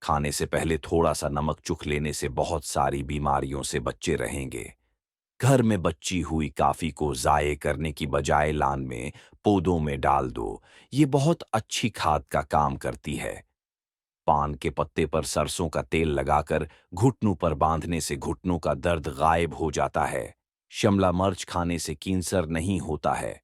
खाने से पहले थोड़ा सा नमक चुख लेने से बहुत सारी बीमारियों से बच्चे रहेंगे। घर में बची हुई काफी को ज़ाये करने की बजाय लान में पौधों में डाल दो। ये बहुत अच्छी खाद का काम करती है। पान के पत्ते पर सरसों का तेल लगाकर घुटनों पर बांधने से घुटनों का दर्द गायब हो जाता है। शिमला मिर्च खाने से कैंसर नहीं होता है।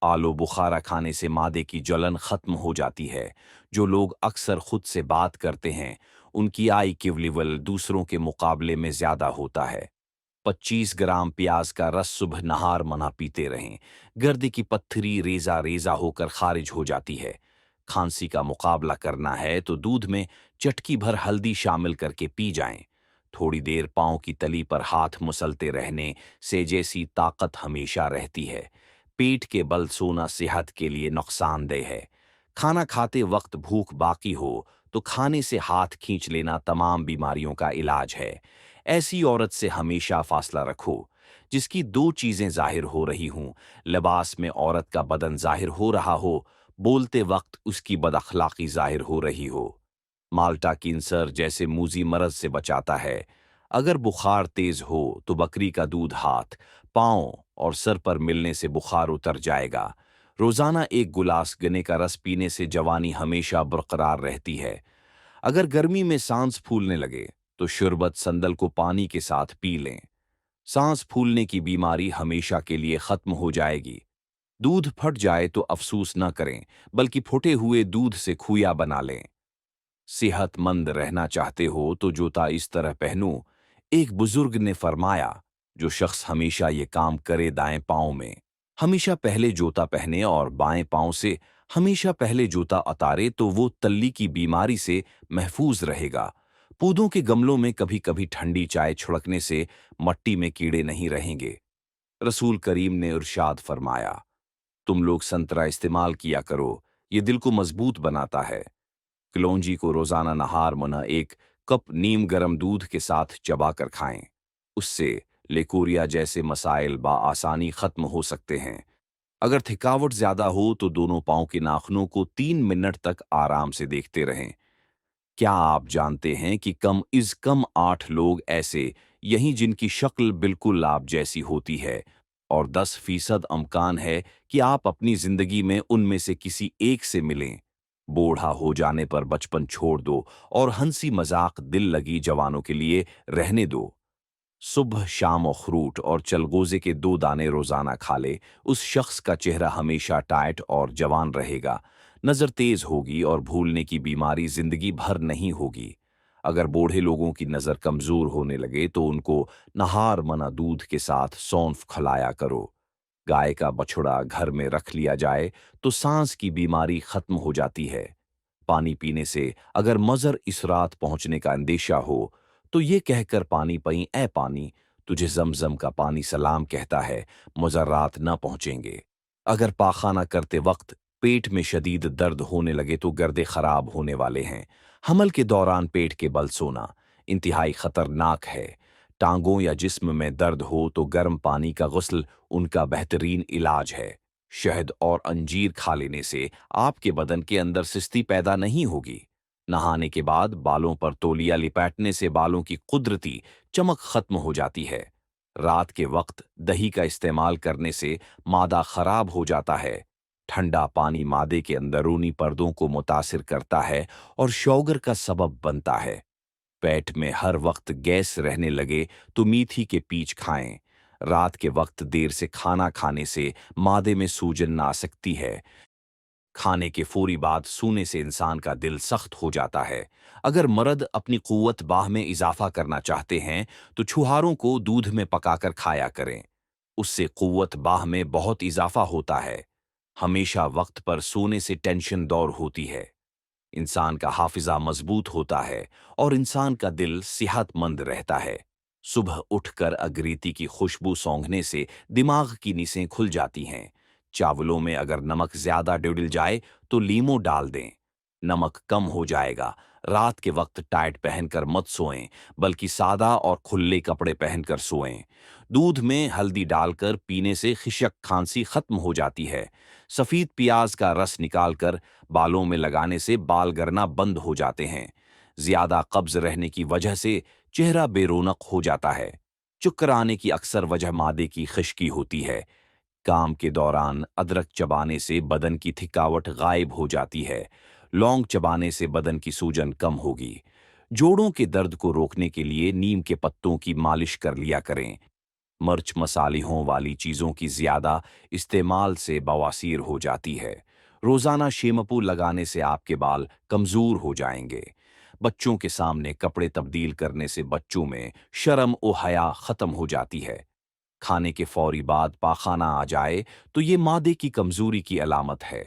आलू बुखारा खाने से मादे की जलन खत्म हो जाती है। जो लोग अक्सर खुद से बात करते हैं, उनकी IQ लेवल दूसरों के मुकाबले में ज्यादा होता है। 25 ग्राम प्याज का रस सुबह नहार मना पीते रहें। गर्दे की पत्थरी रेजा रेजा होकर खारिज हो जाती है। खांसी का मुकाबला करना है तो दूध में चटकी भर हल्दी शामिल करके पी जाएं। थोड़ी देर पांव की तली पर हाथ मुसलते रहने से जैसी ताकत हमेशा रहती है। पेट के बल सोना सेहत के लिए नुकसानदेह है। खाना खाते वक्त भूख बाकी हो तो खाने से हाथ खींच लेना तमाम बीमारियों का इलाज है। ऐसी औरत से हमेशा फासला रखो जिसकी दो चीजें जाहिर हो रही हों। लिबास में औरत का बदन जाहिर हो रहा हो, बोलते वक्त उसकी बदअखलाकी जाहिर हो रही हो। माल्टा कैंसर जैसे मूजी मरज से बचाता है। अगर बुखार तेज हो तो बकरी का दूध हाथ, पांव और सर पर मिलने से बुखार उतर जाएगा। रोजाना एक गिलास गन्ने का रस पीने से जवानी हमेशा बरकरार रहती है। अगर गर्मी में सांस फूलने लगे तो शरबत संदल को पानी के साथ पी लें। सांस फूलने की बीमारी हमेशा के लिए खत्म हो जाएगी। दूध फट जाए तो अफसोस न करें, बल्कि फटे हुए दूध से खुया बना लें। सेहतमंद रहना चाहते हो तो जूता इस तरह पहनो। एक बुजुर्ग ने फरमाया, जो शख्स हमेशा ये काम करे दाएं पांव में हमेशा पहले जूता पहने और बाएं पांव से हमेशा पहले जूता उतारे तो वो तल्ली की बीमारी से महफूज रहेगा। पौधों के गमलों में कभी कभी ठंडी चाय छिड़कने से मट्टी में कीड़े नहीं रहेंगे। रसूल करीम ने इरशाद फरमाया, तुम लोग संतरा इस्तेमाल किया करो, ये दिल को मजबूत बनाता है। कलौंजी को रोजाना नहार मना एक कप नीम गर्म दूध के साथ चबाकर खाएं। उससे लेकोरिया जैसे मसाइल आसानी खत्म हो सकते हैं। अगर थकावट ज्यादा हो तो दोनों पांव के नाखूनों को 3 मिनट तक आराम से देखते रहें। क्या आप जानते हैं कि कम इज कम 8 लोग ऐसे यहीं जिनकी शक्ल बिल्कुल आप जैसी होती है, और 10% अमकान है कि आप अपनी जिंदगी में उनमें से किसी एक से मिलें। बूढ़ा हो जाने पर बचपन छोड़ दो और हंसी मजाक दिल लगी जवानों के लिए रहने दो। सुबह शाम अखरूट और चलगोजे के 2 दाने रोजाना खा ले, उस शख्स का चेहरा हमेशा टाइट और जवान रहेगा। नजर तेज होगी और भूलने की बीमारी जिंदगी भर नहीं होगी। अगर बूढ़े लोगों की नजर कमजोर होने लगे तो उनको नहार मना दूध के साथ सौंफ खिलाया करो। गाय का बछड़ा घर में रख लिया जाए तो सांस की बीमारी खत्म हो जाती है। पानी पीने से अगर मजर इस रात पहुंचने का अंदेशा हो तो ये कहकर पानी पई, ए पानी, तुझे जमजम का पानी सलाम कहता है, मुजर्रात न पहुंचेंगे। अगर पाखाना करते वक्त पेट में शदीद दर्द होने लगे तो गर्दे खराब होने वाले हैं। हमल के दौरान पेट के बल सोना इंतहाई खतरनाक है। टांगों या जिस्म में दर्द हो तो गर्म पानी का गुस्ल उनका बेहतरीन इलाज है। शहद और अंजीर खा लेने से आपके बदन के अंदर सिस्ती पैदा नहीं होगी। नहाने के बाद बालों पर तौलिया लिपटने से बालों की कुदरती चमक खत्म हो जाती है। रात के वक्त दही का इस्तेमाल करने से मादा खराब हो जाता है। ठंडा पानी मादे के अंदरूनी पर्दों को मुतासिर करता है और शौगर का सबब बनता है। पेट में हर वक्त गैस रहने लगे तो मीठी के पीच खाएं। रात के वक्त देर से खाना खाने से मादे में सूजन आ सकती है। खाने के फौरी बाद सूने से इंसान का दिल सख्त हो जाता है। अगर मर्द अपनी कुव्वत बाह में इजाफा करना चाहते हैं तो छुहारों को दूध में पकाकर खाया करें। उससे कुव्वत बाह में बहुत इजाफा होता है। हमेशा वक्त पर सोने से टेंशन दौर होती है। इंसान का हाफिजा मजबूत होता है और इंसान का दिल सेहतमंद रहता है। सुबह उठकर अगरीती की खुशबू सूंघने से दिमाग की निसें खुल जाती हैं। चावलों में अगर नमक ज्यादा डुल जाए तो लीमो डाल दें, नमक कम हो जाएगा। रात के वक्त टाइट पहनकर मत सोएं, बल्कि सादा और खुले कपड़े पहनकर सोएं। दूध में हल्दी डालकर पीने से खिशक खांसी खत्म हो जाती है। सफेद प्याज का रस निकालकर बालों में लगाने से बाल गिरना बंद हो जाते हैं। ज्यादा कब्ज रहने की वजह से चेहरा बेरोनक हो जाता है। चक्कर आने की अक्सर वजह मादे की खुश्की होती है। काम के दौरान अदरक चबाने से बदन की थकावट गायब हो जाती है। लौंग चबाने से बदन की सूजन कम होगी। जोड़ों के दर्द को रोकने के लिए नीम के पत्तों की मालिश कर लिया करें। मिर्च मसालियों वाली चीजों की ज्यादा इस्तेमाल से बवासीर हो जाती है। रोजाना शैम्पू लगाने से आपके बाल कमजोर हो जाएंगे। बच्चों के सामने कपड़े तब्दील करने से बच्चों में शर्म और हया खत्म हो जाती है। खाने के फौरी बाद पाखाना आ जाए तो ये मादे की कमजोरी की अलामत है।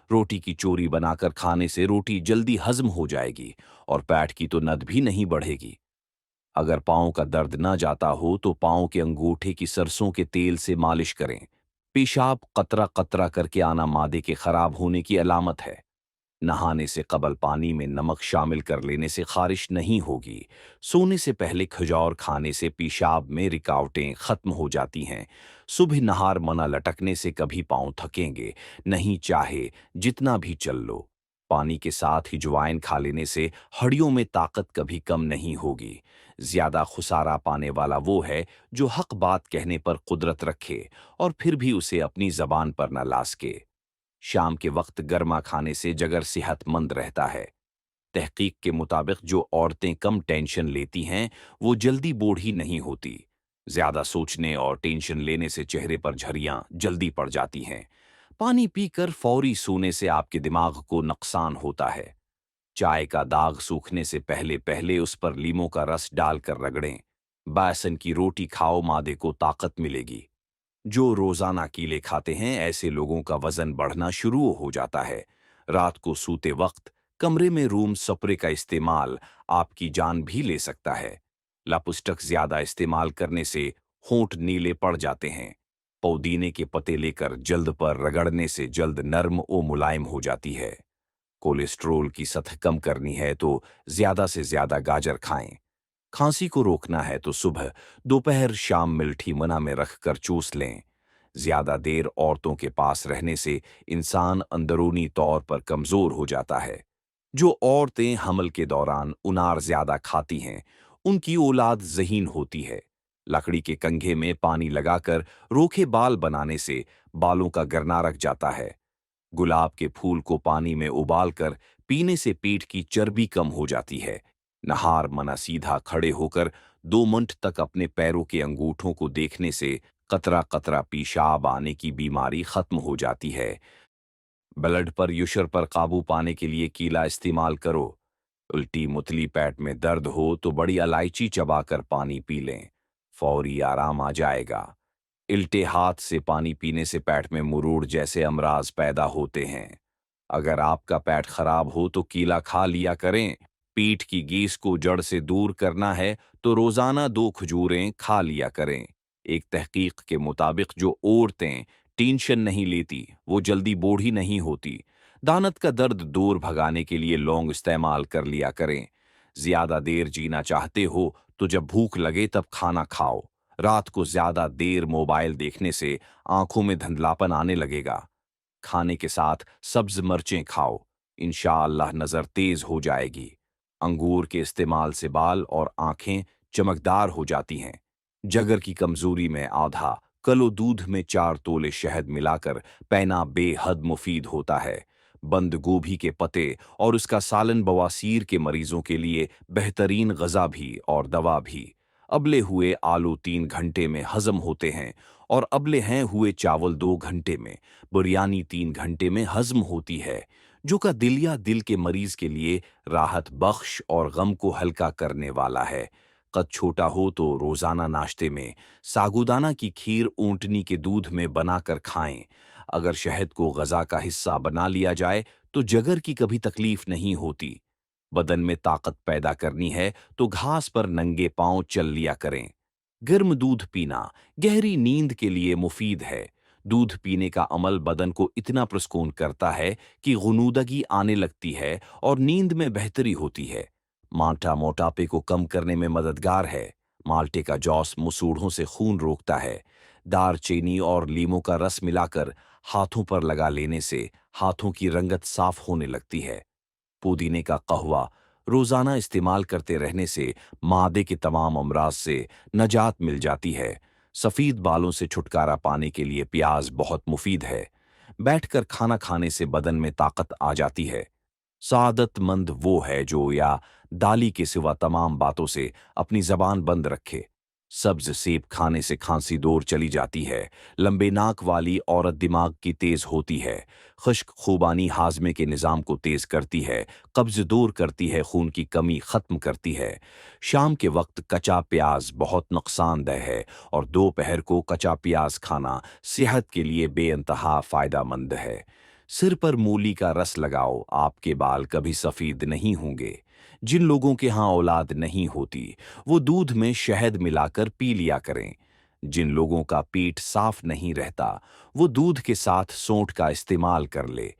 रोटी की चोरी बनाकर खाने से रोटी जल्दी हजम हो जाएगी और पेट की तो नद भी नहीं बढ़ेगी। अगर पाँव का दर्द न जाता हो तो पाँव के अंगूठे की सरसों के तेल से मालिश करें। पेशाब कतरा कतरा करके आना मादे के खराब होने की अलामत है। नहाने से कबल पानी में नमक शामिल कर लेने से खारिश नहीं होगी। सोने से पहले खजूर खाने से पेशाब में रुकावटें खत्म हो जाती हैं। सुबह नहार मना लटकने से कभी पाँव थकेंगे नहीं, चाहे जितना भी चल लो। पानी के साथ ही ज्वाइन खा लेने से हड्डियों में ताकत कभी कम नहीं होगी। ज्यादा खुसारा पाने वाला वो है जो हक बात कहने पर कुदरत रखे और फिर भी उसे अपनी जबान पर न ला सके। शाम के वक्त गर्मा खाने से जगर सेहतमंद रहता है। तहकीक के मुताबिक जो औरतें कम टेंशन लेती हैं वो जल्दी बूढ़ी नहीं होती। ज्यादा सोचने और टेंशन लेने से चेहरे पर झर्रियां जल्दी पड़ जाती हैं। पानी पीकर फौरी सोने से आपके दिमाग को नुकसान होता है। चाय का दाग सूखने से पहले पहले उस पर लीमों का रस डालकर रगड़ें। बेसन की रोटी खाओ, मादे को ताकत मिलेगी। जो रोजाना कीले खाते हैं ऐसे लोगों का वजन बढ़ना शुरू हो जाता है। रात को सूते वक्त कमरे में रूम स्प्रे का इस्तेमाल आपकी जान भी ले सकता है। लापुस्टक ज्यादा इस्तेमाल करने से होंठ नीले पड़ जाते हैं। पुदीने के पत्ते लेकर जल्द पर रगड़ने से जल्द नर्म और मुलायम हो जाती है। कोलेस्ट्रोल की सतह कम करनी है तो ज्यादा से ज्यादा गाजर खाएं। खांसी को रोकना है तो सुबह, दोपहर, शाम मिल्ठी मना में रखकर चूस लें। ज्यादा देर औरतों के पास रहने से इंसान अंदरूनी तौर पर कमजोर हो जाता है। जो औरतें हमल के दौरान उनार ज्यादा खाती हैं, उनकी औलाद ज़हीन होती है। लकड़ी के कंघे में पानी लगाकर रोखे बाल बनाने से बालों का गरना रख जाता है। गुलाब के फूल को पानी में उबालकर पीने से पेट की चर्बी कम हो जाती है। नहार मना सीधा खड़े होकर 2 मिनट तक अपने पैरों के अंगूठों को देखने से कतरा कतरा पेशाब आने की बीमारी खत्म हो जाती है। ब्लड पर युशर पर काबू पाने के लिए कीला इस्तेमाल करो। उल्टी मुतली पेट में दर्द हो तो बड़ी इलायची चबाकर पानी पी लें, फौरी आराम आ जाएगा। इल्टे हाथ से पानी पीने से पेट में मुरूड़ जैसे अमराज पैदा होते हैं। अगर आपका पेट खराब हो तो कीला खा लिया करें। पीठ की गैस को जड़ से दूर करना है तो रोजाना 2 खजूरें खा लिया करें। एक तहकीक के मुताबिक जो औरतें टेंशन नहीं लेती वो जल्दी बूढ़ी नहीं होती। दानत का दर्द दूर भगाने के लिए लौंग इस्तेमाल कर लिया करें। ज्यादा देर जीना चाहते हो तो जब भूख लगे तब खाना खाओ। रात को ज्यादा देर मोबाइल देखने से आंखों में धुंधलापन आने लगेगा। खाने के साथ सब्ज मिर्चें खाओ, इंशाअल्लाह नजर तेज हो जाएगी। अंगूर के इस्तेमाल से बाल और आंखें चमकदार हो जाती हैं। जगर की कमजोरी में आधा कलो दूध में 4 तोले शहद मिलाकर पीना बेहद मुफीद होता है। बंद गोभी के पत्ते और उसका सालन बवासीर के मरीजों के लिए बेहतरीन गजा भी और दवा भी। अबले हुए आलू 3 घंटे में हजम होते हैं और अबले हैं हुए चावल 2 घंटे में। बिरयानी 3 घंटे में हजम होती है, जो का दिल या दिल के मरीज के लिए राहत बख्श और गम को हल्का करने वाला है। कद छोटा हो तो रोजाना नाश्ते में सागुदाना की खीर ऊंटनी के दूध में बनाकर खाएं। अगर शहद को गजा का हिस्सा बना लिया जाए तो जगर की कभी तकलीफ नहीं होती। बदन में ताकत पैदा करनी है तो घास पर नंगे पांव चल लिया करें। गर्म दूध पीना गहरी नींद के लिए मुफीद है। दूध पीने का अमल बदन को इतना प्रसकून करता है कि गुनूदगी आने लगती है और नींद में बेहतरी होती है। माल्टा मोटापे को कम करने में मददगार है। माल्टे का जूस मसूड़ों से खून रोकता है। दारचीनी और लीमों का रस मिलाकर हाथों पर लगा लेने से हाथों की रंगत साफ होने लगती है। पुदीने का कहवा रोजाना इस्तेमाल करते रहने से मादे के तमाम अमराज से नजात मिल जाती है। सफेद बालों से छुटकारा पाने के लिए प्याज बहुत मुफीद है। बैठकर खाना खाने से बदन में ताकत आ जाती है। सआदतमंद वो है जो या दाली के सिवा तमाम बातों से अपनी जबान बंद रखे। सब्ज सेब खाने से खांसी दूर चली जाती है। लंबे नाक वाली औरत दिमाग की तेज होती है। खुश्क खूबानी हाजमे के निज़ाम को तेज करती है। कब्ज दूर करती है, खून की कमी खत्म करती है। शाम के वक्त कच्चा प्याज बहुत नुकसानदेह है और दोपहर को कच्चा प्याज खाना सेहत के लिए बेइंतहा फायदामंद है। सिर पर मूली का रस लगाओ, आपके बाल कभी सफेद नहीं होंगे। जिन लोगों के यहाँ औलाद नहीं होती वो दूध में शहद मिलाकर पी लिया करें। जिन लोगों का पेट साफ नहीं रहता वो दूध के साथ सोंठ का इस्तेमाल कर ले।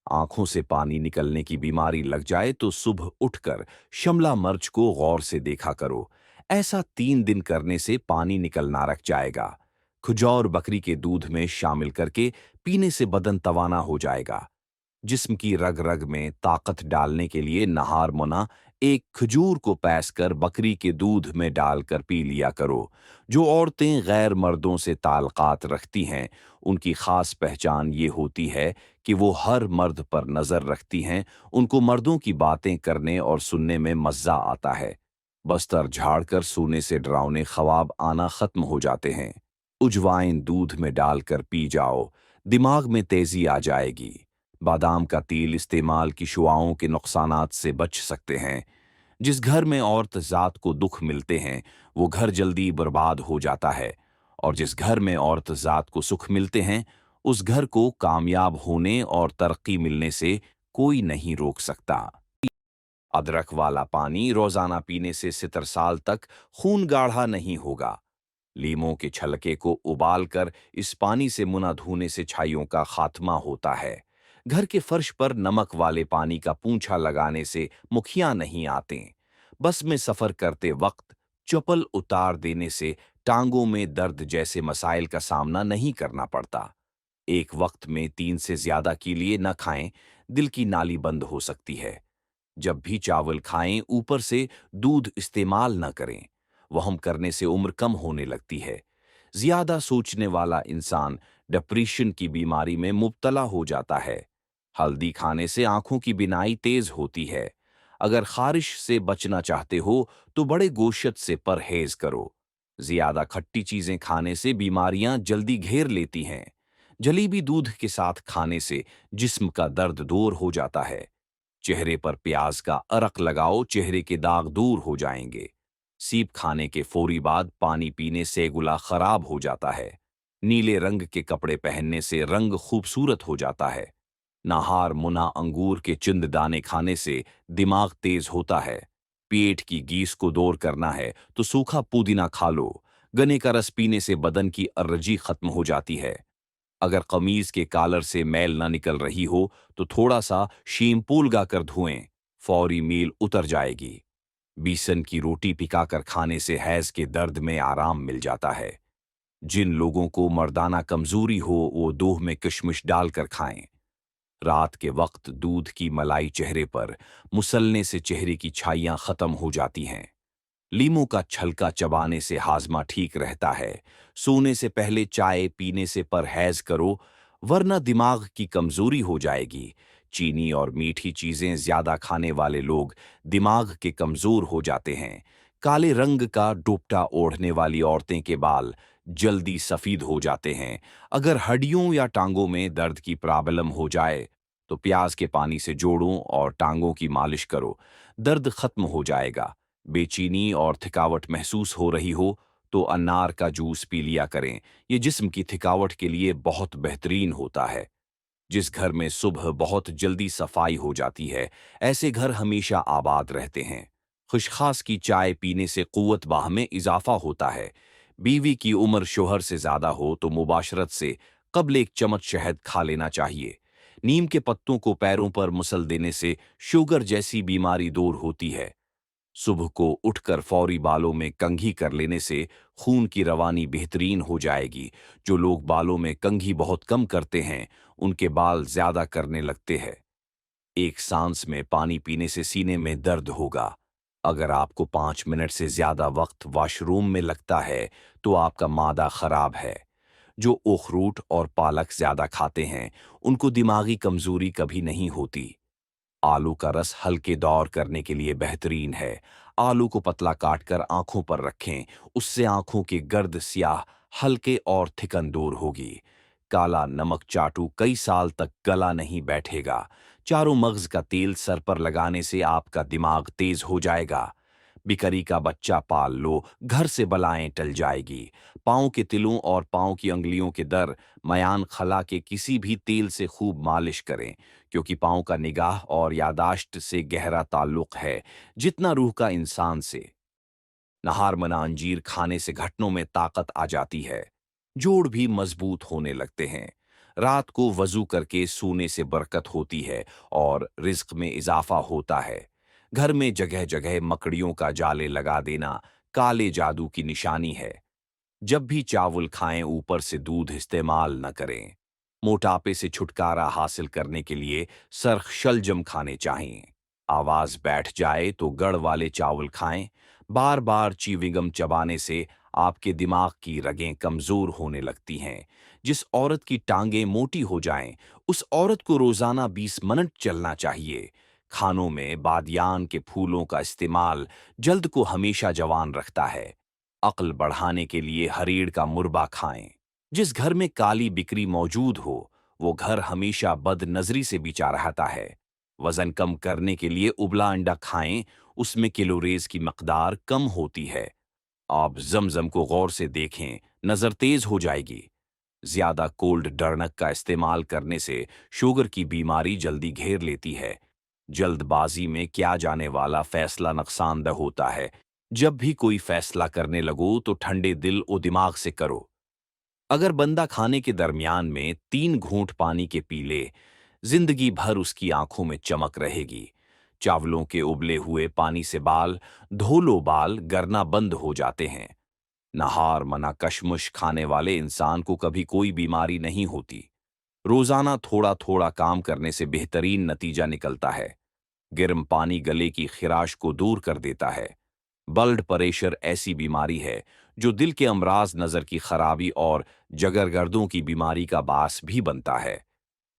आंखों से पानी निकलने की बीमारी लग जाए तो सुबह उठकर शिमला मिर्च को गौर से देखा करो। ऐसा 3 दिन करने से पानी निकलना रख जाएगा। खजूर बकरी के दूध में शामिल करके पीने से बदन तवाना हो जाएगा। जिस्म की रग रग में ताकत डालने के लिए नहार मुना एक खजूर को पैस कर बकरी के दूध में डालकर पी लिया करो। जो औरतें गैर मर्दों से ताल्लुकात रखती हैं उनकी खास पहचान ये होती है कि वो हर मर्द पर नजर रखती हैं। उनको मर्दों की बातें करने और सुनने में मजा आता है। बस्तर झाड़कर सोने से डरावने ख्वाब आना खत्म हो जाते हैं। उजवाइन दूध में डालकर पी जाओ, दिमाग में तेजी आ जाएगी। बादाम का तेल इस्तेमाल की शुआओं के नुकसानात से बच सकते हैं। जिस घर में औरत जात को दुख मिलते हैं वो घर जल्दी बर्बाद हो जाता है और जिस घर में औरत जात को सुख मिलते हैं उस घर को कामयाब होने और तरक्की मिलने से कोई नहीं रोक सकता। अदरक वाला पानी रोजाना पीने से 70 साल तक खून गाढ़ा नहीं होगा। लीमों के छलके को उबालकर इस पानी से मुंह धोने से छाइयों का खात्मा होता है। घर के फर्श पर नमक वाले पानी का पूंछा लगाने से मुखिया नहीं आते। बस में सफर करते वक्त चप्पल उतार देने से टांगों में दर्द जैसे मसाइल का सामना नहीं करना पड़ता। एक वक्त में 3 से ज्यादा के लिए न खाएं, दिल की नाली बंद हो सकती है। जब भी चावल खाएं ऊपर से दूध इस्तेमाल न करें, वहम करने से उम्र कम होने लगती है। ज्यादा सोचने वाला इंसान डिप्रेशन की बीमारी में मुब्तला हो जाता है। हल्दी खाने से आंखों की बिनाई तेज होती है। अगर खारिश से बचना चाहते हो तो बड़े गोश्त से परहेज करो। ज्यादा खट्टी चीजें खाने से बीमारियां जल्दी घेर लेती हैं। जलेबी दूध के साथ खाने से जिस्म का दर्द दूर हो जाता है। चेहरे पर प्याज का अरक लगाओ, चेहरे के दाग दूर हो जाएंगे। सीप खाने के फौरी बाद पानी पीने से गुला खराब हो जाता है। नीले रंग के कपड़े पहनने से रंग खूबसूरत हो जाता है। नाहार मुना अंगूर के चिंद दाने खाने से दिमाग तेज होता है। पेट की गीस को दूर करना है तो सूखा पुदीना खा लो। गन्ने का रस पीने से बदन की एलर्जी खत्म हो जाती है। अगर कमीज के कॉलर से मैल न निकल रही हो तो थोड़ा सा शैम्पू लगाकर धोएं, फौरी मील उतर जाएगी। बीसन की रोटी पिकाकर खाने से हैज के दर्द में आराम मिल जाता है। जिन लोगों को मर्दाना कमजोरी हो वो दूध में किशमिश डालकर खाएं। रात के वक्त दूध की मलाई चेहरे पर मुसलने से चेहरे की छाइयां खत्म हो जाती हैं। लीमू का छलका चबाने से हाजमा ठीक रहता है। सोने से पहले चाय पीने से परहेज करो वरना दिमाग की कमजोरी हो जाएगी। चीनी और मीठी चीजें ज्यादा खाने वाले लोग दिमाग के कमजोर हो जाते हैं। काले रंग का दुपट्टा ओढ़ने वाली औरतें के बाल जल्दी सफेद हो जाते हैं। अगर हड्डियों या टांगों में दर्द की प्रॉब्लम हो जाए तो प्याज के पानी से जोड़ों और टांगों की मालिश करो, दर्द खत्म हो जाएगा। बेचैनी और थकावट महसूस हो रही हो तो अनार का जूस पी लिया करें। ये जिस्म की थकावट के लिए बहुत बेहतरीन होता है। जिस घर में सुबह बहुत जल्दी सफाई हो जाती है ऐसे घर हमेशा आबाद रहते हैं। खुशखास की चाय पीने से कुव्वत बाह में इजाफा होता है। बीवी की उम्र शोहर से ज्यादा हो तो मुबाशरत से कब्ल एक चम्मच शहद खा लेना चाहिए। नीम के पत्तों को पैरों पर मुसल देने से शुगर जैसी बीमारी दूर होती है। सुबह को उठकर फौरी बालों में कंघी कर लेने से खून की रवानी बेहतरीन हो जाएगी। जो लोग बालों में कंघी बहुत कम करते हैं उनके बाल ज्यादा करने लगते हैं। एक सांस में पानी पीने से सीने में दर्द होगा। अगर आपको 5 मिनट से ज्यादा वक्त वॉशरूम में लगता है तो आपका मादा खराब है। जो अखरूट और पालक ज्यादा खाते हैं उनको दिमागी कमजोरी कभी नहीं होती। आलू का रस हल्के दौर करने के लिए बेहतरीन है। आलू को पतला काटकर आंखों पर रखें, उससे आंखों के गर्द स्याह हल्के और थिकन दूर होगी। काला नमक चाटू कई साल तक गला नहीं बैठेगा। चारों मगज का तेल सर पर लगाने से आपका दिमाग तेज हो जाएगा। बिकरी का बच्चा पाल लो, घर से बलाएं टल जाएगी। पाँव के तिलों और पाँव की अंगुलियों के दर मयान खला के किसी भी तेल से खूब मालिश करें, क्योंकि पाँव का निगाह और यादाश्त से गहरा ताल्लुक है जितना रूह का इंसान से। नहार मना अंजीर खाने से घुटनों में ताकत आ जाती है, जोड़ भी मजबूत होने लगते हैं। रात को वजू करके सोने से बरकत होती है और रिज्क में इजाफा होता है। घर में जगह जगह मकड़ियों का जाले लगा देना काले जादू की निशानी है। जब भी चावल खाएं ऊपर से दूध इस्तेमाल न करें। मोटापे से छुटकारा हासिल करने के लिए सर्ख शलजम खाने चाहिए। आवाज बैठ जाए तो गढ़ वाले चावल खाएं। बार बार चीविंगम चबाने से आपके दिमाग की रगें कमजोर होने लगती हैं। जिस औरत की टांगें मोटी हो जाएं, उस औरत को रोजाना 20 मिनट चलना चाहिए। खानों में बादियान के फूलों का इस्तेमाल जल्द को हमेशा जवान रखता है। अक्ल बढ़ाने के लिए हरीड़ का मुर्बा खाएं। जिस घर में काली बिक्री मौजूद हो वो घर हमेशा बदनजरी से बिचा रहता है। वजन कम करने के लिए उबला अंडा खाएं, उसमें कैलोरीज की मकदार कम होती है। आप जमजम को गौर से देखें, नजर तेज हो जाएगी। ज्यादा कोल्ड डरनक का इस्तेमाल करने से शुगर की बीमारी जल्दी घेर लेती है। जल्दबाजी में किया जाने वाला फैसला नुकसानदेह होता है। जब भी कोई फैसला करने लगो तो ठंडे दिल और दिमाग से करो। अगर बंदा खाने के दरमियान में 3 घूंट पानी के पी ले, जिंदगी भर उसकी आंखों में चमक रहेगी। चावलों के उबले हुए पानी से बाल धो लो, बाल गरना बंद हो जाते हैं। नहार मना कशमुश खाने वाले इंसान को कभी कोई बीमारी नहीं होती। रोजाना थोड़ा थोड़ा काम करने से बेहतरीन नतीजा निकलता है। गर्म पानी गले की खिराश को दूर कर देता है। ब्लड प्रेशर ऐसी बीमारी है जो दिल के अमराज, नजर की खराबी और जगरगर्दों की बीमारी का बास भी बनता है।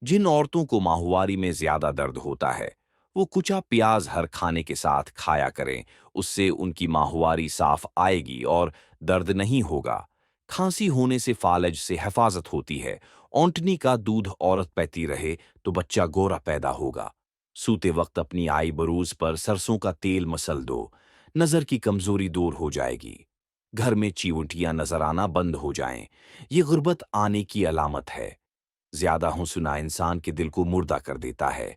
जिन औरतों को माहवारी में ज्यादा दर्द होता है वो कुचा प्याज हर खाने के साथ खाया करें, उससे उनकी माहवारी साफ आएगी और दर्द नहीं होगा। खांसी होने से फालज से हिफाजत होती है। ओंटनी का दूध औरत पीती रहे तो बच्चा गोरा पैदा होगा। सूते वक्त अपनी आई बरूज पर सरसों का तेल मसल दो, नजर की कमजोरी दूर हो जाएगी। घर में चीवटियां नजर आना बंद हो जाएं, ये गुर्बत आने की अलामत है। ज्यादा हौसला इंसान के दिल को मुर्दा कर देता है।